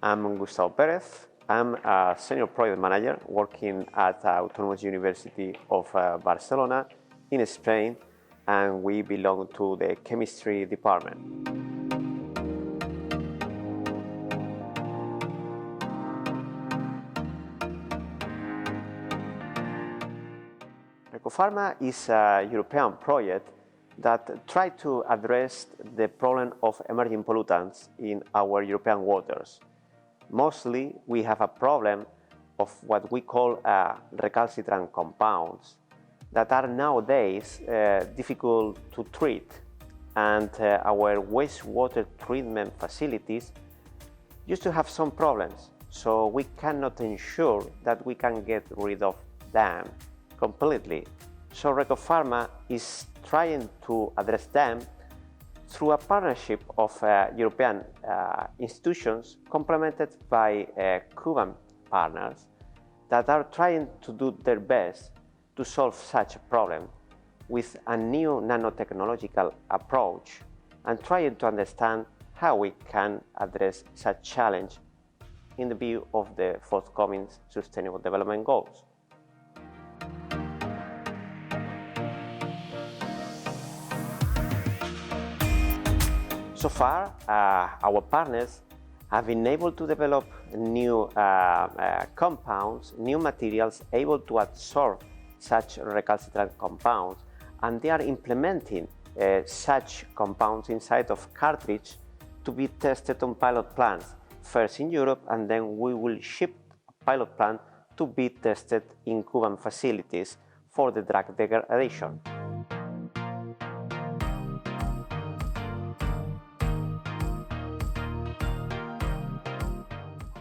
I'm Gustavo Pérez. I'm a senior project manager working at Autonomous University of Barcelona in Spain, and we belong to the chemistry department. Recopharma is a European project that tries to address the problem of emerging pollutants in our European waters. Mostly, we have a problem of what we call recalcitrant compounds that are nowadays difficult to treat, and our wastewater treatment facilities used to have some problems, so we cannot ensure that we can get rid of them completely. So Recopharma is trying to address them through a partnership of European institutions complemented by Cuban partners that are trying to do their best to solve such a problem with a new nanotechnological approach and trying to understand how we can address such challenge in the view of the forthcoming Sustainable Development Goals. So far, our partners have been able to develop new compounds, new materials able to absorb such recalcitrant compounds, and they are implementing such compounds inside of cartridge to be tested on pilot plants, first in Europe, and then we will ship a pilot plant to be tested in Cuban facilities for the drug degradation.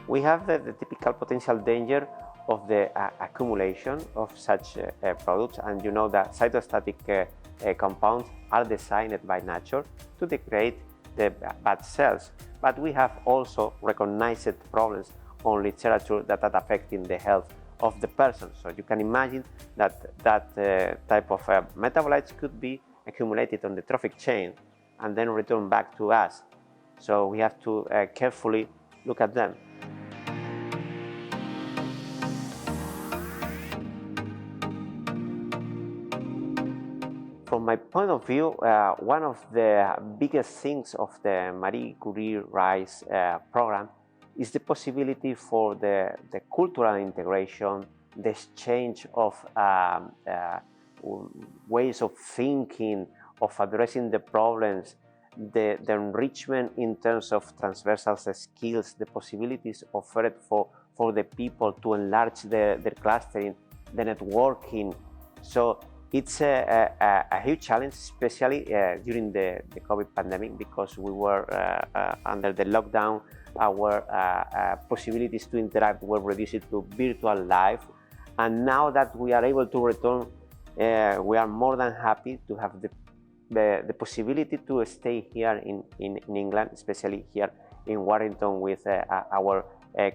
We have the typical potential danger of the accumulation of such products, and you know that cytostatic compounds are designed by nature to degrade the bad cells, but we have also recognized problems on literature that are affecting the health of the person. So you can imagine that type of metabolites could be accumulated on the trophic chain and then return back to us. So we have to carefully look at them. From my point of view, one of the biggest things of the Marie Curie RISE program is the possibility for the cultural integration, the exchange of ways of thinking, of addressing the problems, the enrichment in terms of transversal skills, the possibilities offered for the people to enlarge their clustering, the networking. So it's a huge challenge, especially during the COVID pandemic, because we were under the lockdown. Our possibilities to interact were reduced to virtual life. And now that we are able to return, we are more than happy to have the possibility to stay here in England, especially here in Warrington with our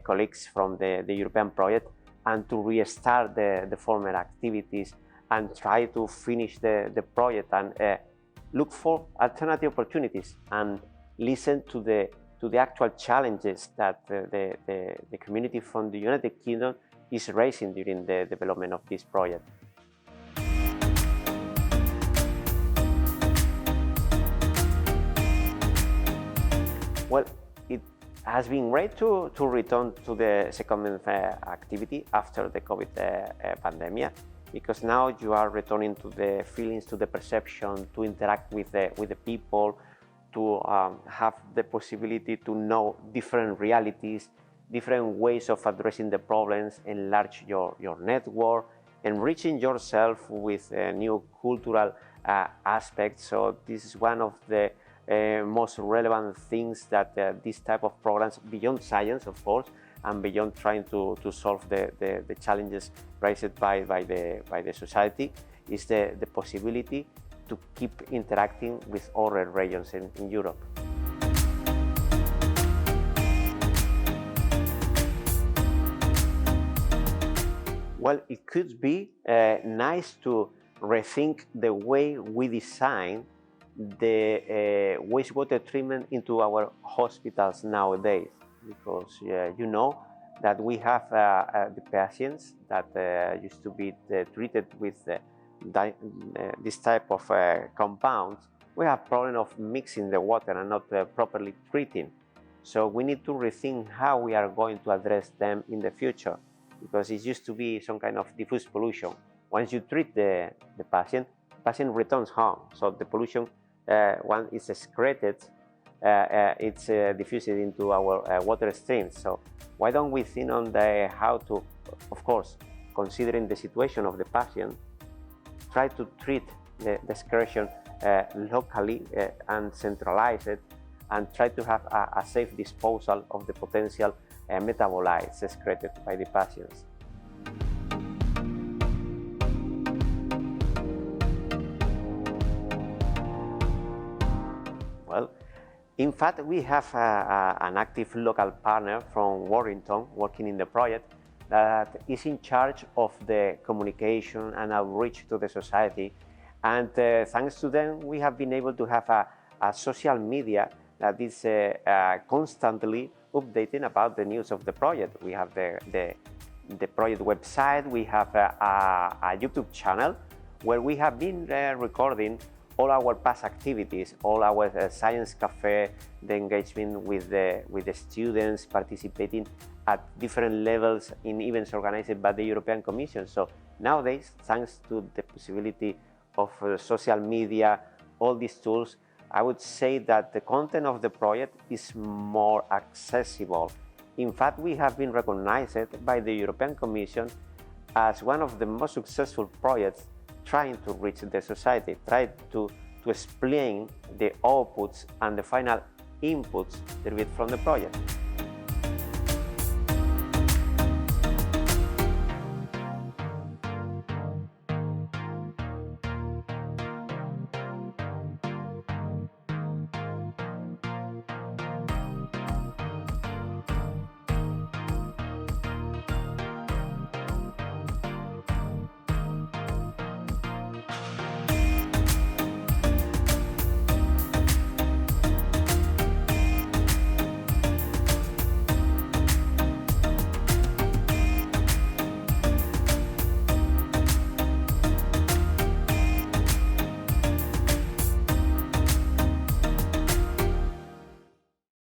colleagues from the European project, and to restart the former activities and try to finish the project and look for alternative opportunities and listen to the actual challenges that the community from the United Kingdom is raising during the development of this project. Well, it has been great to return to the second activity after the COVID pandemic, because now you are returning to the feelings, to the perception, to interact with the people, to have the possibility to know different realities, different ways of addressing the problems, enlarge your network, enriching yourself with new cultural aspects. So this is one of the most relevant things that this type of programs, beyond science, of course, and beyond trying to solve the challenges raised by the society, is the possibility to keep interacting with other regions in Europe. Well, it could be nice to rethink the way we design the wastewater treatment into our hospitals nowadays. because you know that we have the patients that used to be treated with this type of compounds. We have problem of mixing the water and not properly treating. So we need to rethink how we are going to address them in the future, because it used to be some kind of diffuse pollution. Once you treat the patient returns home. So the pollution, once it's excreted, it's diffused into our water streams. So why don't we think on how to, of course, considering the situation of the patient, try to treat the excretion locally and centralize it, and try to have a safe disposal of the potential metabolites excreted by the patients. Well, in fact, we have an active local partner from Warrington working in the project that is in charge of the communication and outreach to the society. And thanks to them, we have been able to have a social media that is constantly updating about the news of the project. We have the project website, we have a YouTube channel where we have been recording all our past activities, all our science cafe, the engagement with the students participating at different levels in events organized by the European Commission. So nowadays, thanks to the possibility of social media, all these tools, I would say that the content of the project is more accessible. In fact, we have been recognized by the European Commission as one of the most successful projects trying to reach the society, trying to explain the outputs and the final inputs derived from the project.